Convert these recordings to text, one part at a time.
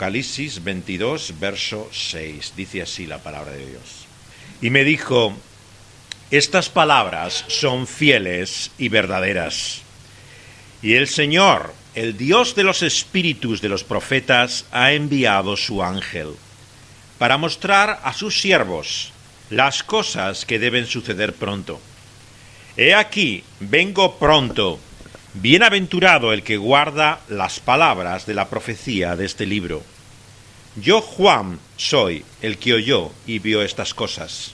Apocalipsis 22, verso 6. Dice así la palabra de Dios. Y me dijo: estas palabras son fieles y verdaderas. Y el Señor, el Dios de los espíritus de los profetas, ha enviado su ángel para mostrar a sus siervos las cosas que deben suceder pronto. He aquí, vengo pronto. Bienaventurado el que guarda las palabras de la profecía de este libro. Yo, Juan, soy el que oyó y vio estas cosas.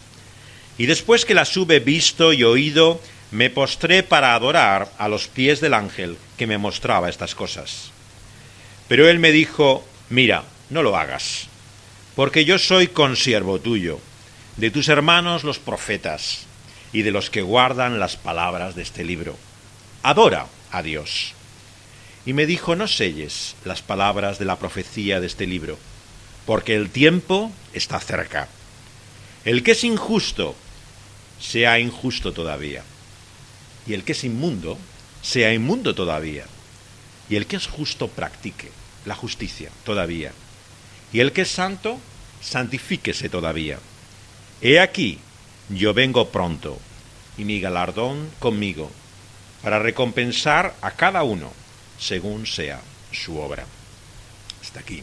Y después que las hube visto y oído, me postré para adorar a los pies del ángel que me mostraba estas cosas. Pero él me dijo: mira, no lo hagas, porque yo soy consiervo tuyo, de tus hermanos los profetas, y de los que guardan las palabras de este libro. Adora a Dios. Y me dijo: no selles las palabras de la profecía de este libro, porque el tiempo está cerca. El que es injusto, sea injusto todavía. Y el que es inmundo, sea inmundo todavía. Y el que es justo, practique la justicia todavía. Y el que es santo, santifíquese todavía. He aquí, yo vengo pronto, y mi galardón conmigo, para recompensar a cada uno según sea su obra. Hasta aquí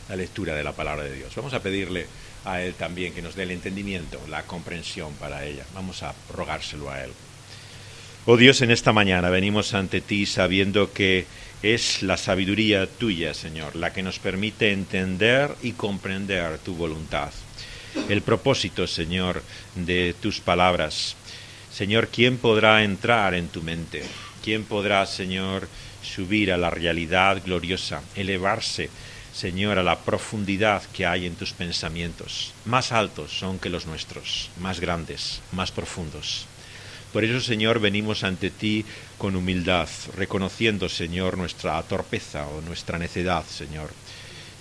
la lectura de la palabra de Dios. Vamos a pedirle a Él también que nos dé el entendimiento, la comprensión para ella. Vamos a rogárselo a Él. Oh Dios, en esta mañana venimos ante ti sabiendo que es la sabiduría tuya, Señor, la que nos permite entender y comprender tu voluntad. El propósito, Señor, de tus palabras. Señor, ¿quién podrá entrar en tu mente? ¿Quién podrá, Señor, subir a la realidad gloriosa, elevarse, Señor, a la profundidad que hay en tus pensamientos? Más altos son que los nuestros, más grandes, más profundos. Por eso, Señor, venimos ante ti con humildad, reconociendo, Señor, nuestra torpeza o nuestra necedad, Señor,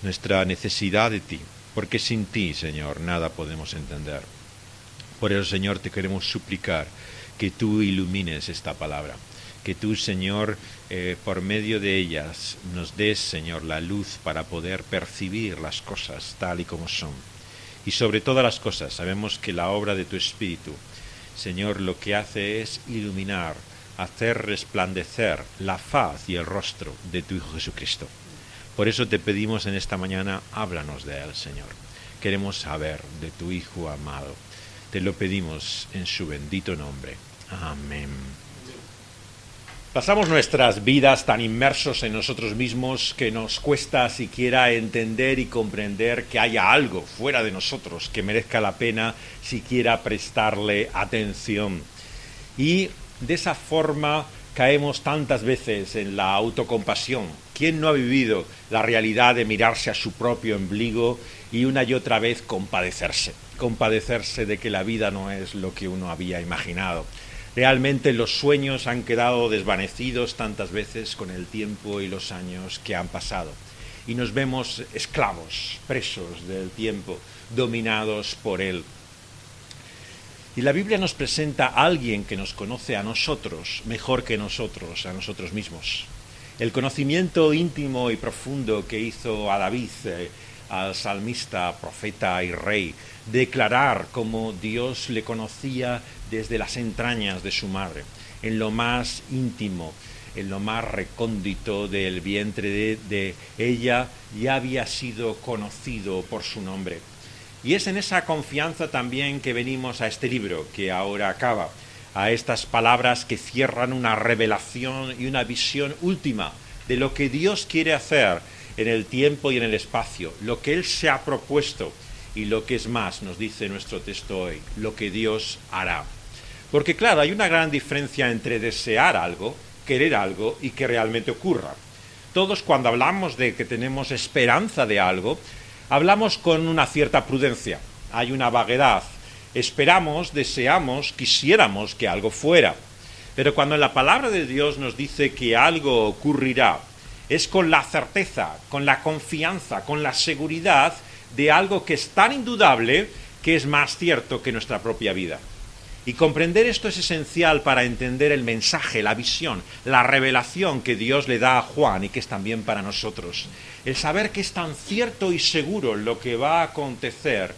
nuestra necesidad de ti, porque sin ti, Señor, nada podemos entender. Por eso, Señor, te queremos suplicar que tú ilumines esta palabra, que tú, Señor, por medio de ellas nos des, Señor, la luz para poder percibir las cosas tal y como son. Y sobre todas las cosas, sabemos que la obra de tu Espíritu, Señor, lo que hace es iluminar, hacer resplandecer la faz y el rostro de tu Hijo Jesucristo. Por eso te pedimos en esta mañana, háblanos de Él, Señor. Queremos saber de tu Hijo amado. Te lo pedimos en su bendito nombre. Amén. Pasamos nuestras vidas tan inmersos en nosotros mismos que nos cuesta siquiera entender y comprender que haya algo fuera de nosotros que merezca la pena siquiera prestarle atención. Y de esa forma caemos tantas veces en la autocompasión. ¿Quién no ha vivido la realidad de mirarse a su propio ombligo y una y otra vez compadecerse? Compadecerse de que la vida no es lo que uno había imaginado. Realmente los sueños han quedado desvanecidos tantas veces con el tiempo y los años que han pasado. Y nos vemos esclavos, presos del tiempo, dominados por él. Y la Biblia nos presenta a alguien que nos conoce a nosotros mejor que nosotros, a nosotros mismos. El conocimiento íntimo y profundo que hizo a David, al salmista, profeta y rey, declarar cómo Dios le conocía desde las entrañas de su madre, en lo más íntimo, en lo más recóndito del vientre de ella, ya había sido conocido por su nombre. Y es en esa confianza también que venimos a este libro que ahora acaba, a estas palabras que cierran una revelación y una visión última de lo que Dios quiere hacer en el tiempo y en el espacio, lo que Él se ha propuesto y lo que es más, nos dice nuestro texto hoy, lo que Dios hará. Porque claro, hay una gran diferencia entre desear algo, querer algo y que realmente ocurra. Todos cuando hablamos de que tenemos esperanza de algo, hablamos con una cierta prudencia, hay una vaguedad. Esperamos, deseamos, quisiéramos que algo fuera. Pero cuando la palabra de Dios nos dice que algo ocurrirá, es con la certeza, con la confianza, con la seguridad de algo que es tan indudable que es más cierto que nuestra propia vida. Y comprender esto es esencial para entender el mensaje, la visión, la revelación que Dios le da a Juan y que es también para nosotros. El saber que es tan cierto y seguro lo que va a acontecer,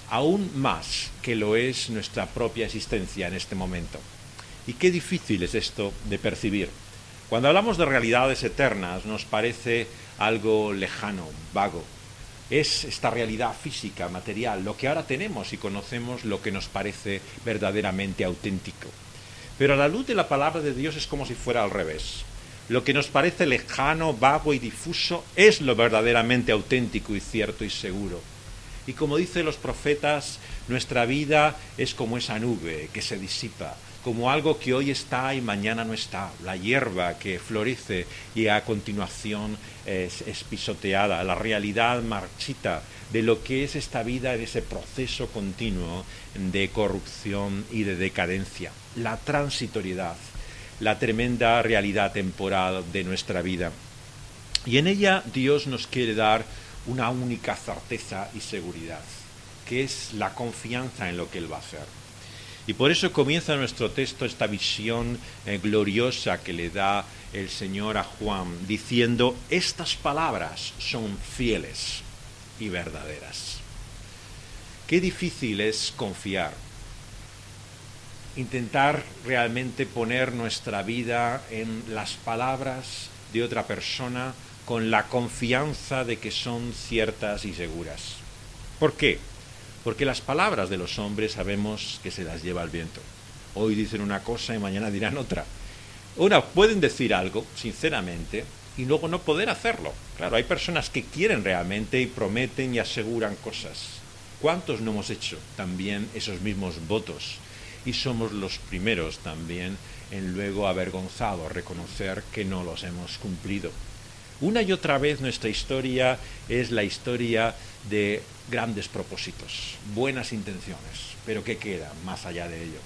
aún más que lo es nuestra propia existencia en este momento. Y qué difícil es esto de percibir. Cuando hablamos de realidades eternas nos parece algo lejano, vago. Es esta realidad física, material, lo que ahora tenemos y conocemos, lo que nos parece verdaderamente auténtico. Pero a la luz de la palabra de Dios es como si fuera al revés. Lo que nos parece lejano, vago y difuso es lo verdaderamente auténtico y cierto y seguro. Y como dicen los profetas, nuestra vida es como esa nube que se disipa, como algo que hoy está y mañana no está, la hierba que florece y a continuación es pisoteada, la realidad marchita de lo que es esta vida en ese proceso continuo de corrupción y de decadencia, la transitoriedad, la tremenda realidad temporal de nuestra vida. Y en ella Dios nos quiere dar una única certeza y seguridad, que es la confianza en lo que Él va a hacer. Y por eso comienza nuestro texto esta visión gloriosa que le da el Señor a Juan, diciendo, estas palabras son fieles y verdaderas. Qué difícil es confiar, intentar realmente poner nuestra vida en las palabras de otra persona con la confianza de que son ciertas y seguras. ¿Por qué? Porque las palabras de los hombres sabemos que se las lleva el viento. Hoy dicen una cosa y mañana dirán otra. Pueden decir algo, sinceramente, y luego no poder hacerlo. Claro, hay personas que quieren realmente y prometen y aseguran cosas. ¿Cuántos no hemos hecho también esos mismos votos? Y somos los primeros también en luego avergonzados reconocer que no los hemos cumplido. Una y otra vez nuestra historia es la historia de grandes propósitos, buenas intenciones, pero ¿qué queda más allá de ello?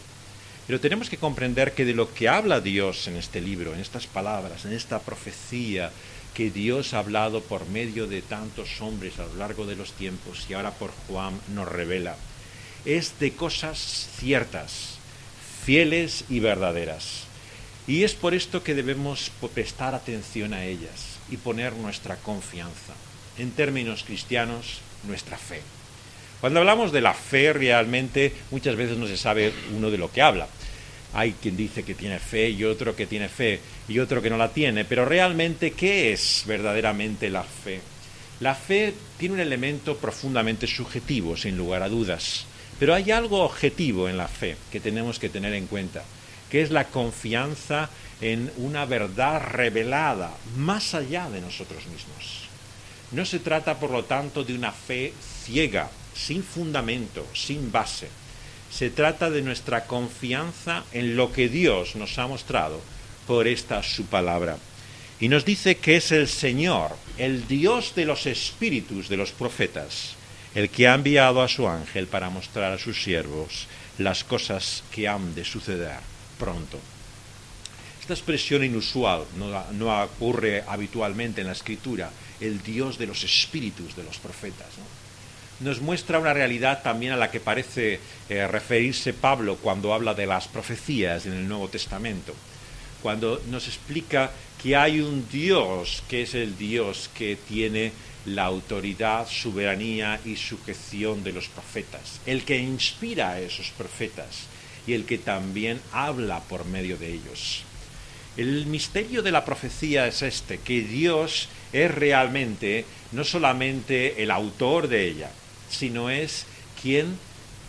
Pero tenemos que comprender que de lo que habla Dios en este libro, en estas palabras, en esta profecía que Dios ha hablado por medio de tantos hombres a lo largo de los tiempos y ahora por Juan nos revela, es de cosas ciertas, fieles y verdaderas. Y es por esto que debemos prestar atención a ellas y poner nuestra confianza. En términos cristianos, nuestra fe. Cuando hablamos de la fe realmente muchas veces no se sabe uno de lo que habla. Hay quien dice que tiene fe y otro que tiene fe y otro que no la tiene, pero realmente ¿qué es verdaderamente la fe? La fe tiene un elemento profundamente subjetivo, sin lugar a dudas, pero hay algo objetivo en la fe que tenemos que tener en cuenta, que es la confianza en una verdad revelada más allá de nosotros mismos. No se trata, por lo tanto, de una fe ciega, sin fundamento, sin base. Se trata de nuestra confianza en lo que Dios nos ha mostrado por esta su palabra. Y nos dice que es el Señor, el Dios de los espíritus de los profetas, el que ha enviado a su ángel para mostrar a sus siervos las cosas que han de suceder pronto. Esta expresión inusual no ocurre habitualmente en la Escritura, el Dios de los espíritus de los profetas, ¿no? Nos muestra una realidad también a la que parece referirse Pablo cuando habla de las profecías en el Nuevo Testamento, cuando nos explica que hay un Dios que es el Dios que tiene la autoridad, soberanía y sujeción de los profetas, el que inspira a esos profetas y el que también habla por medio de ellos. El misterio de la profecía es este, que Dios es realmente no solamente el autor de ella, sino es quien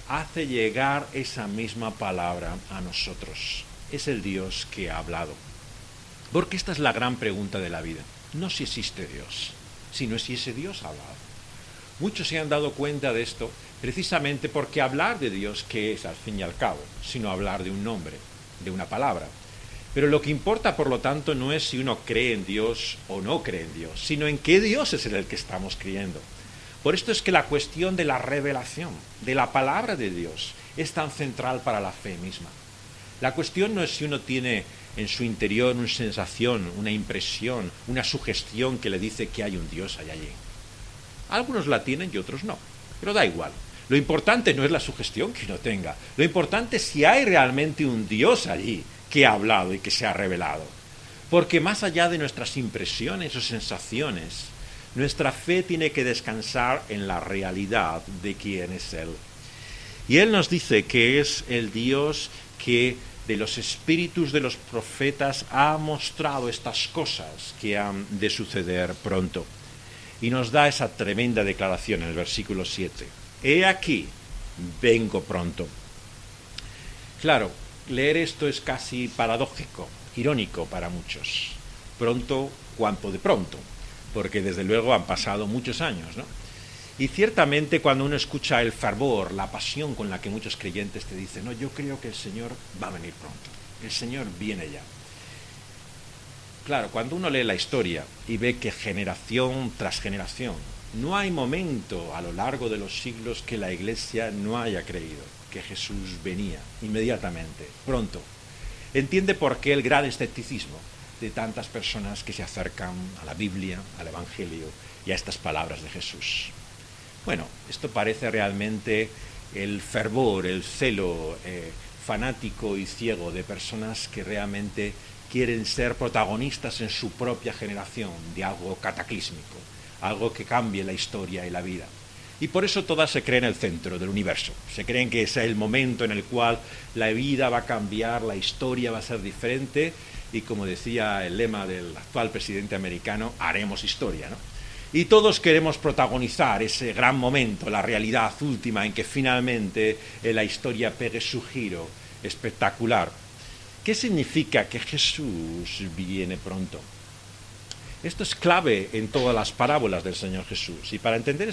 hace llegar esa misma palabra a nosotros. Es el Dios que ha hablado. Porque esta es la gran pregunta de la vida. No si existe Dios, sino si ese Dios ha hablado. Muchos se han dado cuenta de esto precisamente porque hablar de Dios, ¿qué es al fin y al cabo? Sino hablar de un nombre, de una palabra. Pero lo que importa, por lo tanto, no es si uno cree en Dios o no cree en Dios, sino en qué Dios es el que estamos creyendo. Por esto es que la cuestión de la revelación, de la palabra de Dios, es tan central para la fe misma. La cuestión no es si uno tiene en su interior una sensación, una impresión, una sugestión que le dice que hay un Dios allí. Algunos la tienen y otros no, pero da igual. Lo importante no es la sugestión que uno tenga, lo importante es si hay realmente un Dios allí que ha hablado y que se ha revelado. Porque más allá de nuestras impresiones o sensaciones, nuestra fe tiene que descansar en la realidad de quién es Él. Y Él nos dice que es el Dios que de los espíritus de los profetas ha mostrado estas cosas que han de suceder pronto. Y nos da esa tremenda declaración en el versículo 7. He aquí, vengo pronto. Claro, leer esto es casi paradójico, irónico para muchos. Pronto, ¿cuánto de pronto? Porque desde luego han pasado muchos años, ¿no? Y ciertamente cuando uno escucha el fervor, la pasión con la que muchos creyentes te dicen, no, yo creo que el Señor va a venir pronto, el Señor viene ya. Claro, cuando uno lee la historia y ve que generación tras generación, no hay momento a lo largo de los siglos que la Iglesia no haya creído que Jesús venía inmediatamente, pronto. Entiende por qué el gran escepticismo de tantas personas que se acercan a la Biblia, al Evangelio y a estas palabras de Jesús. Bueno, esto parece realmente el fervor, el celo fanático y ciego de personas que realmente quieren ser protagonistas en su propia generación de algo cataclísmico, algo que cambie la historia y la vida. Y por eso todas se creen el centro del universo. Se creen que ese es el momento en el cual la vida va a cambiar, la historia va a ser diferente y, como decía el lema del actual presidente americano, haremos historia, ¿no? Y todos queremos protagonizar ese gran momento, la realidad última en que finalmente la historia pegue su giro espectacular. ¿Qué significa que Jesús viene pronto? Esto es clave en todas las parábolas del Señor Jesús. Y para entender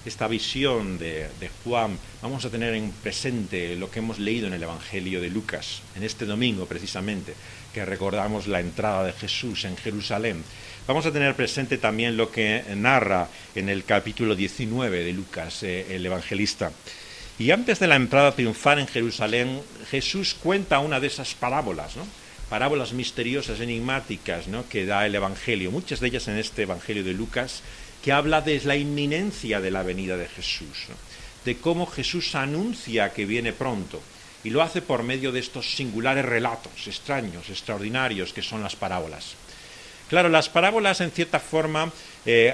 esta visión de Juan, vamos a tener en presente lo que hemos leído en el Evangelio de Lucas, en este domingo precisamente, que recordamos la entrada de Jesús en Jerusalén. Vamos a tener presente también lo que narra en el capítulo 19 de Lucas, el evangelista. Y antes de la entrada triunfal en Jerusalén, Jesús cuenta una de esas parábolas, ¿no? Parábolas misteriosas, enigmáticas, ¿no?, que da el Evangelio, muchas de ellas en este Evangelio de Lucas, que habla de la inminencia de la venida de Jesús, ¿no?, de cómo Jesús anuncia que viene pronto, y lo hace por medio de estos singulares relatos, extraños, extraordinarios, que son las parábolas. Claro, las parábolas, en cierta forma,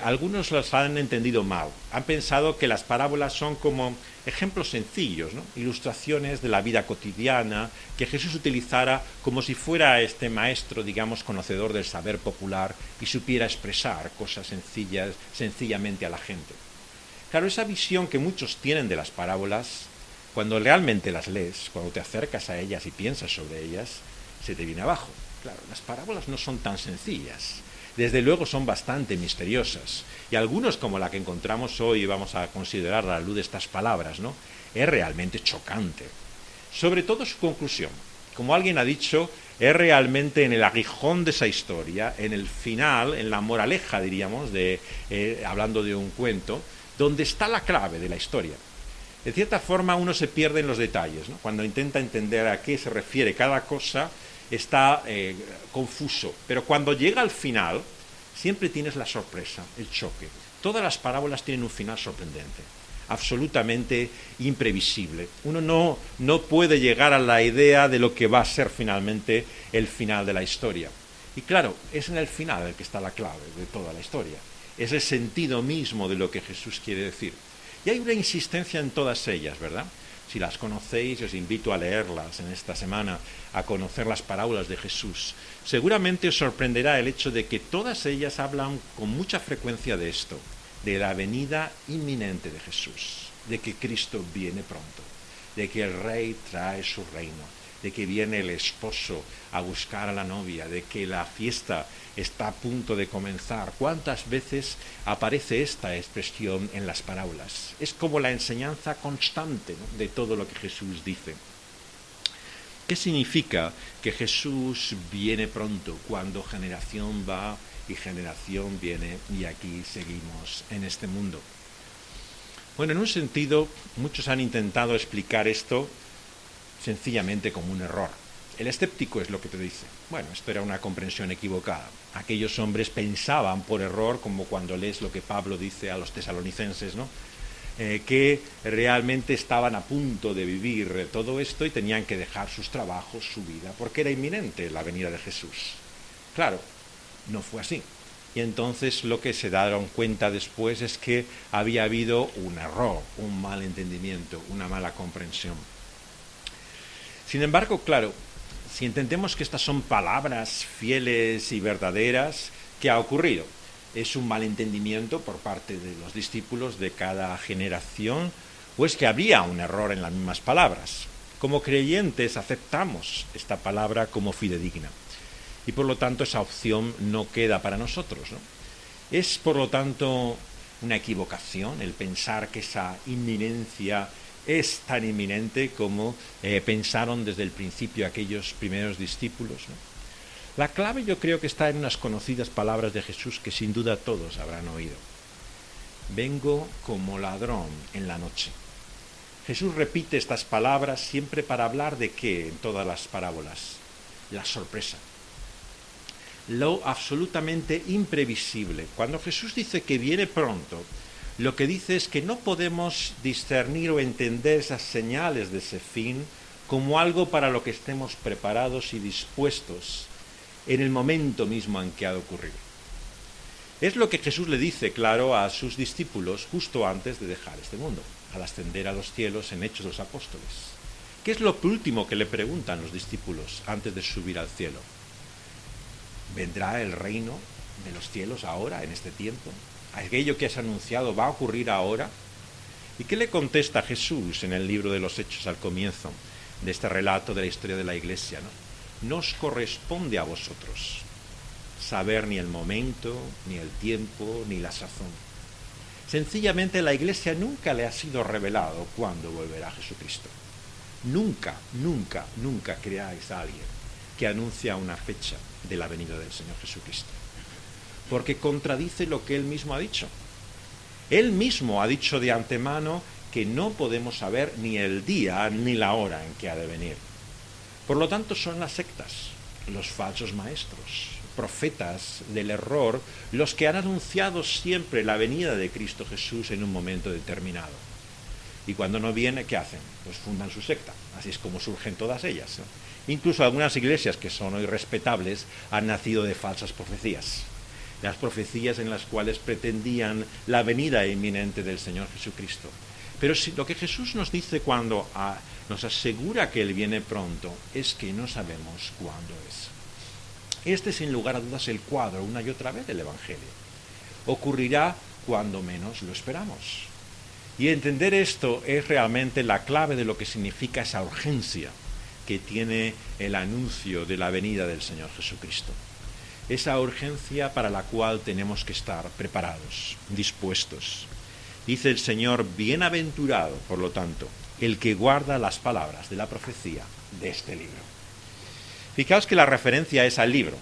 algunos las han entendido mal. Han pensado que las parábolas son como ejemplos sencillos, ¿no?, ilustraciones de la vida cotidiana que Jesús utilizara como si fuera este maestro, digamos, conocedor del saber popular y supiera expresar cosas sencillamente a la gente. Claro, esa visión que muchos tienen de las parábolas, cuando realmente las lees, cuando te acercas a ellas y piensas sobre ellas, se te viene abajo. Claro, las parábolas no son tan sencillas. Desde luego son bastante misteriosas. Y algunos, como la que encontramos hoy, vamos a considerar a la luz de estas palabras, ¿no?, es realmente chocante. Sobre todo su conclusión. Como alguien ha dicho, es realmente en el aguijón de esa historia, en el final, en la moraleja, diríamos, hablando de un cuento, donde está la clave de la historia. De cierta forma, uno se pierde en los detalles, ¿no? Cuando intenta entender a qué se refiere cada cosa, está confuso, pero cuando llega al final siempre tienes la sorpresa, el choque. Todas las parábolas tienen un final sorprendente, absolutamente imprevisible. Uno no puede llegar a la idea de lo que va a ser finalmente el final de la historia. Y claro, es en el final el que está la clave de toda la historia. Es el sentido mismo de lo que Jesús quiere decir. Y hay una insistencia en todas ellas, ¿verdad? Si las conocéis, os invito a leerlas en esta semana, a conocer las parábolas de Jesús. Seguramente os sorprenderá el hecho de que todas ellas hablan con mucha frecuencia de esto, de la venida inminente de Jesús, de que Cristo viene pronto, de que el Rey trae su reino, de que viene el esposo a buscar a la novia, de que la fiesta está a punto de comenzar. ¿Cuántas veces aparece esta expresión en las parábolas? Es como la enseñanza constante, ¿no?, de todo lo que Jesús dice. ¿Qué significa que Jesús viene pronto cuando generación va y generación viene y aquí seguimos en este mundo? Bueno, en un sentido, muchos han intentado explicar esto sencillamente como un error. El escéptico es lo que te dice. Bueno, esto era una comprensión equivocada. Aquellos hombres pensaban por error, como cuando lees lo que Pablo dice a los tesalonicenses, ¿no? que realmente estaban a punto de vivir todo esto y tenían que dejar sus trabajos, su vida, porque era inminente la venida de Jesús. Claro, no fue así. Y entonces lo que se dieron cuenta después es que había habido un error, un mal entendimiento, una mala comprensión. Sin embargo, claro, si entendemos que estas son palabras fieles y verdaderas, ¿qué ha ocurrido? ¿Es un malentendimiento por parte de los discípulos de cada generación? ¿O es que había un error en las mismas palabras? Como creyentes aceptamos esta palabra como fidedigna. Y por lo tanto esa opción no queda para nosotros, ¿no? Es por lo tanto una equivocación el pensar que esa inminencia es tan inminente como pensaron desde el principio aquellos primeros discípulos, ¿no? La clave yo creo que está en unas conocidas palabras de Jesús que sin duda todos habrán oído. Vengo como ladrón en la noche. Jesús repite estas palabras siempre para hablar de qué en todas las parábolas. La sorpresa. Lo absolutamente imprevisible. Cuando Jesús dice que viene pronto, lo que dice es que no podemos discernir o entender esas señales de ese fin como algo para lo que estemos preparados y dispuestos en el momento mismo en que ha de ocurrir. Es lo que Jesús le dice, claro, a sus discípulos justo antes de dejar este mundo, al ascender a los cielos en Hechos de los Apóstoles. ¿Qué es lo último que le preguntan los discípulos antes de subir al cielo? ¿Vendrá el reino de los cielos ahora, en este tiempo? ¿Aquello que has anunciado va a ocurrir ahora? ¿Y qué le contesta Jesús en el libro de los Hechos al comienzo de este relato de la historia de la Iglesia, ¿no? No os corresponde a vosotros saber ni el momento, ni el tiempo, ni la sazón. Sencillamente la Iglesia nunca le ha sido revelado cuándo volverá Jesucristo. Nunca, nunca, nunca creáis a alguien que anuncia una fecha de la venida del Señor Jesucristo, porque contradice lo que Él mismo ha dicho. Él mismo ha dicho de antemano que no podemos saber ni el día ni la hora en que ha de venir. Por lo tanto, son las sectas, los falsos maestros, profetas del error, los que han anunciado siempre la venida de Cristo Jesús en un momento determinado. Y cuando no viene, ¿qué hacen? Pues fundan su secta. Así es como surgen todas ellas, ¿no? Incluso algunas iglesias que son hoy respetables han nacido de falsas profecías. Las profecías en las cuales pretendían la venida inminente del Señor Jesucristo. Pero lo que Jesús nos dice cuando nos asegura que Él viene pronto es que no sabemos cuándo es. Este es sin lugar a dudas el cuadro una y otra vez del Evangelio. Ocurrirá cuando menos lo esperamos. Y entender esto es realmente la clave de lo que significa esa urgencia que tiene el anuncio de la venida del Señor Jesucristo. Esa urgencia para la cual tenemos que estar preparados, dispuestos. Dice el Señor, bienaventurado, por lo tanto, el que guarda las palabras de la profecía de este libro. Fijaos que la referencia es al libro.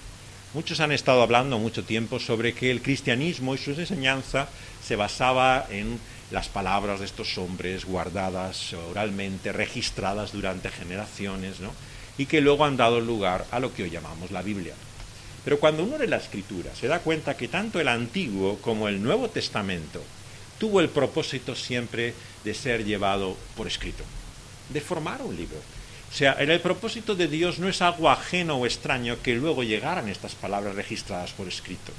Muchos han estado hablando mucho tiempo sobre que el cristianismo y su enseñanza se basaba en las palabras de estos hombres guardadas oralmente, registradas durante generaciones, ¿no? Y que luego han dado lugar a lo que hoy llamamos la Biblia. Pero cuando uno lee la Escritura se da cuenta que tanto el Antiguo como el Nuevo Testamento tuvo el propósito siempre de ser llevado por escrito, de formar un libro. O sea, el propósito de Dios no es algo ajeno o extraño que luego llegaran estas palabras registradas por escrito.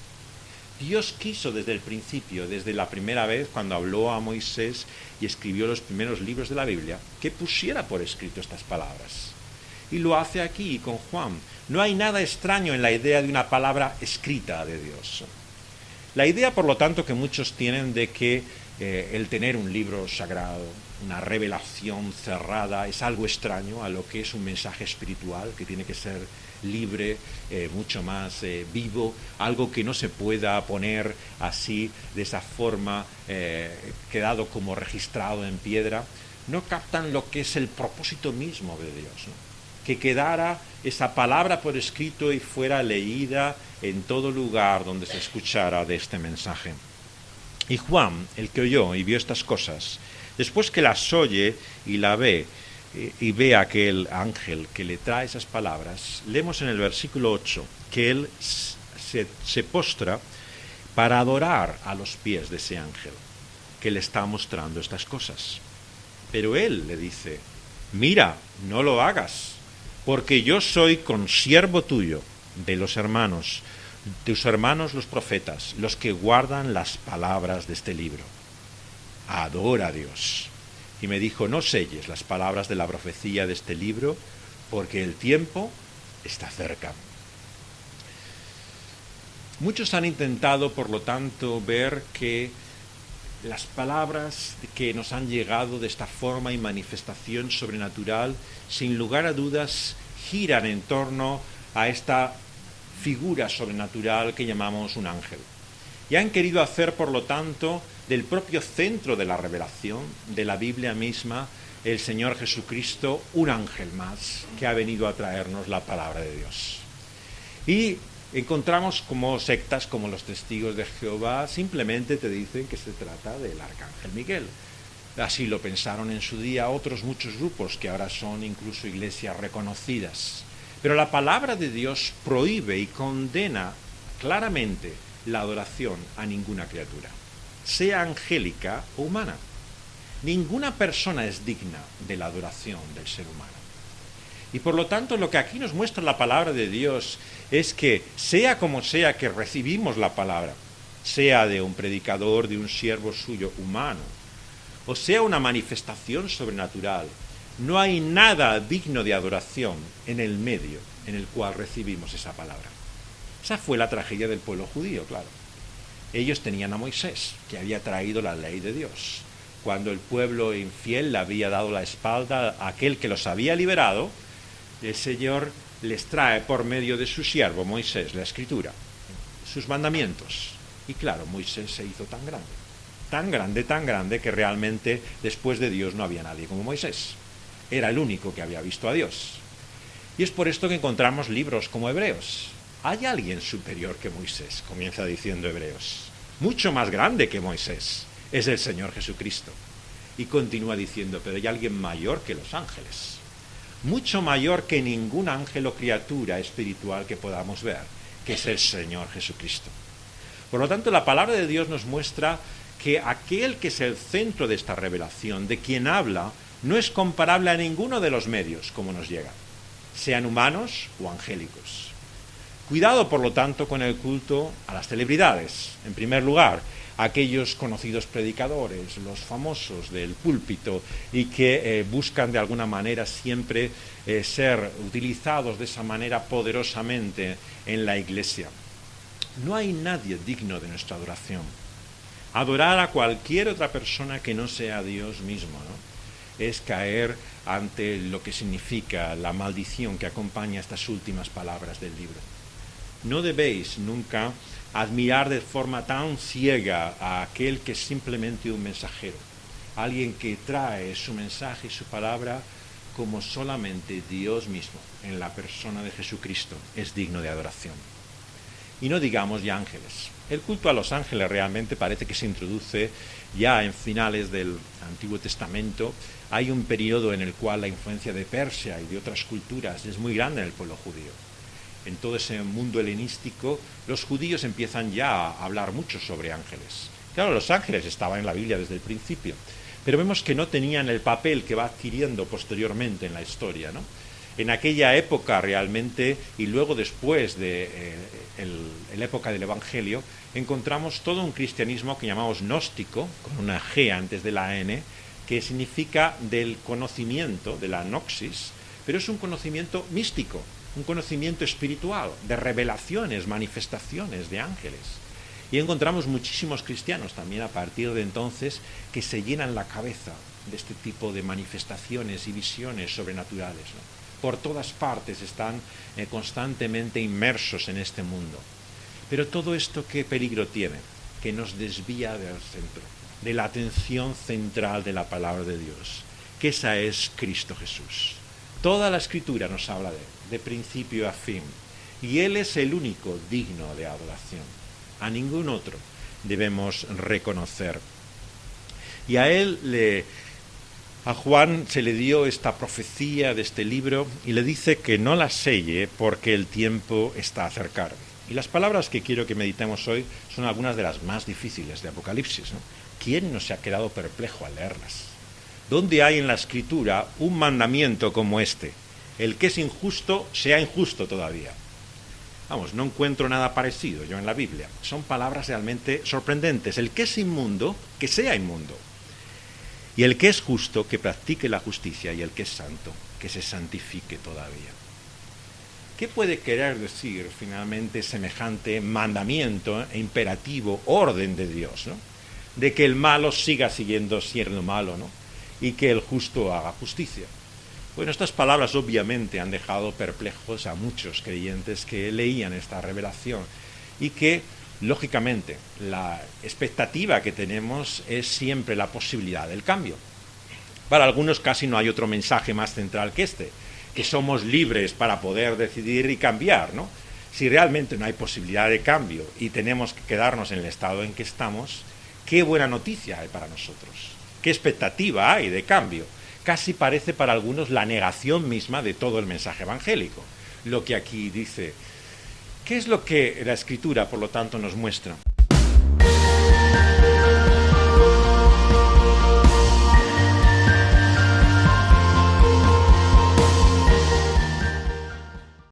Dios quiso desde el principio, desde la primera vez cuando habló a Moisés y escribió los primeros libros de la Biblia, que pusiera por escrito estas palabras. Y lo hace aquí con Juan. No hay nada extraño en la idea de una palabra escrita de Dios. La idea, por lo tanto, que muchos tienen de que el tener un libro sagrado, una revelación cerrada, es algo extraño a lo que es un mensaje espiritual que tiene que ser libre, mucho más vivo, algo que no se pueda poner así, de esa forma, quedado como registrado en piedra, no captan lo que es el propósito mismo de Dios, ¿no? Que quedara esa palabra por escrito y fuera leída en todo lugar donde se escuchara de este mensaje. Y Juan, el que oyó y vio estas cosas, después que las oye y la ve, y ve a aquel ángel que le trae esas palabras, leemos en el versículo 8 que él se postra para adorar a los pies de ese ángel. que le está mostrando estas cosas. Pero él le dice, mira, no lo hagas, porque yo soy consiervo tuyo, de los hermanos, tus hermanos los profetas, los que guardan las palabras de este libro. Adora a Dios. Y me dijo, no selles las palabras de la profecía de este libro, porque el tiempo está cerca. Muchos han intentado, por lo tanto, ver que las palabras que nos han llegado de esta forma y manifestación sobrenatural, sin lugar a dudas, giran en torno a esta figura sobrenatural que llamamos un ángel. Y han querido hacer, por lo tanto, del propio centro de la revelación, de la Biblia misma, el Señor Jesucristo, un ángel más que ha venido a traernos la palabra de Dios. Y encontramos como sectas como los Testigos de Jehová simplemente te dicen que se trata del arcángel Miguel. Así lo pensaron en su día otros muchos grupos que ahora son incluso iglesias reconocidas. Pero la palabra de Dios prohíbe y condena claramente la adoración a ninguna criatura, sea angélica o humana. Ninguna persona es digna de la adoración del ser humano. Y por lo tanto lo que aquí nos muestra la palabra de Dios es que sea como sea que recibimos la palabra, sea de un predicador, de un siervo suyo humano, o sea una manifestación sobrenatural, no hay nada digno de adoración en el medio en el cual recibimos esa palabra. Esa fue la tragedia del pueblo judío, claro. Ellos tenían a Moisés, que había traído la ley de Dios. Cuando el pueblo infiel le había dado la espalda a aquel que los había liberado, el Señor les trae por medio de su siervo Moisés la Escritura, sus mandamientos. Y claro, Moisés se hizo tan grande que realmente después de Dios no había nadie como Moisés. Era el único que había visto a Dios. Y es por esto que encontramos libros como Hebreos. Hay alguien superior que Moisés, comienza diciendo Hebreos. Mucho más grande que Moisés es el Señor Jesucristo. Y continúa diciendo, pero hay alguien mayor que los ángeles. Mucho mayor que ningún ángel o criatura espiritual que podamos ver, que es el Señor Jesucristo. Por lo tanto, la palabra de Dios nos muestra que aquel que es el centro de esta revelación, de quien habla, no es comparable a ninguno de los medios como nos llega, sean humanos o angélicos. Cuidado, por lo tanto, con el culto a las celebridades. En primer lugar, aquellos conocidos predicadores, los famosos del púlpito y que buscan de alguna manera siempre ser utilizados de esa manera poderosamente en la iglesia. No hay nadie digno de nuestra adoración. Adorar a cualquier otra persona que no sea Dios mismo, ¿no? Es caer ante lo que significa la maldición que acompaña estas últimas palabras del libro. No debéis nunca admirar de forma tan ciega a aquel que es simplemente un mensajero, alguien que trae su mensaje y su palabra como solamente Dios mismo, en la persona de Jesucristo, es digno de adoración. Y no digamos ya ángeles. El culto a los ángeles realmente parece que se introduce ya en finales del Antiguo Testamento. Hay un periodo en el cual la influencia de Persia y de otras culturas es muy grande en el pueblo judío. En todo ese mundo helenístico, los judíos empiezan ya a hablar mucho sobre ángeles. Claro, los ángeles estaban en la Biblia desde el principio, pero vemos que no tenían el papel que va adquiriendo posteriormente en la historia, ¿no? En aquella época realmente, y luego después de la época del Evangelio, encontramos todo un cristianismo que llamamos gnóstico, con una G antes de la N, que significa del conocimiento, de la gnosis, pero es un conocimiento místico, un conocimiento espiritual, de revelaciones, manifestaciones de ángeles. Y encontramos muchísimos cristianos también a partir de entonces que se llenan la cabeza de este tipo de manifestaciones y visiones sobrenaturales, ¿no? Por todas partes están constantemente inmersos en este mundo. Pero todo esto, ¿qué peligro tiene? Que nos desvía del centro, de la atención central de la palabra de Dios, que esa es Cristo Jesús. Toda la Escritura nos habla de él, de principio a fin, y él es el único digno de adoración. A ningún otro debemos reconocer. Y a Juan se le dio esta profecía de este libro y le dice que no la selle porque el tiempo está cercano. Y las palabras que quiero que meditemos hoy son algunas de las más difíciles de Apocalipsis, ¿no? ¿quién no se ha quedado perplejo al leerlas? ¿Dónde hay en la Escritura un mandamiento como este? El que es injusto, sea injusto todavía. Vamos, no encuentro nada parecido yo en la Biblia. Son palabras realmente sorprendentes. El que es inmundo, que sea inmundo. Y el que es justo, que practique la justicia. Y el que es santo, que se santifique todavía. ¿Qué puede querer decir finalmente semejante mandamiento e imperativo, orden de Dios, ¿no? De que el malo siga siendo malo, ¿no? Y que el justo haga justicia. Bueno, estas palabras obviamente han dejado perplejos a muchos creyentes que leían esta revelación y que, lógicamente, la expectativa que tenemos es siempre la posibilidad del cambio. Para algunos casi no hay otro mensaje más central que este, que somos libres para poder decidir y cambiar, ¿no? Si realmente no hay posibilidad de cambio y tenemos que quedarnos en el estado en que estamos, qué buena noticia hay para nosotros, qué expectativa hay de cambio. Casi parece para algunos la negación misma de todo el mensaje evangélico. Lo que aquí dice, ¿qué es lo que la Escritura, por lo tanto, nos muestra?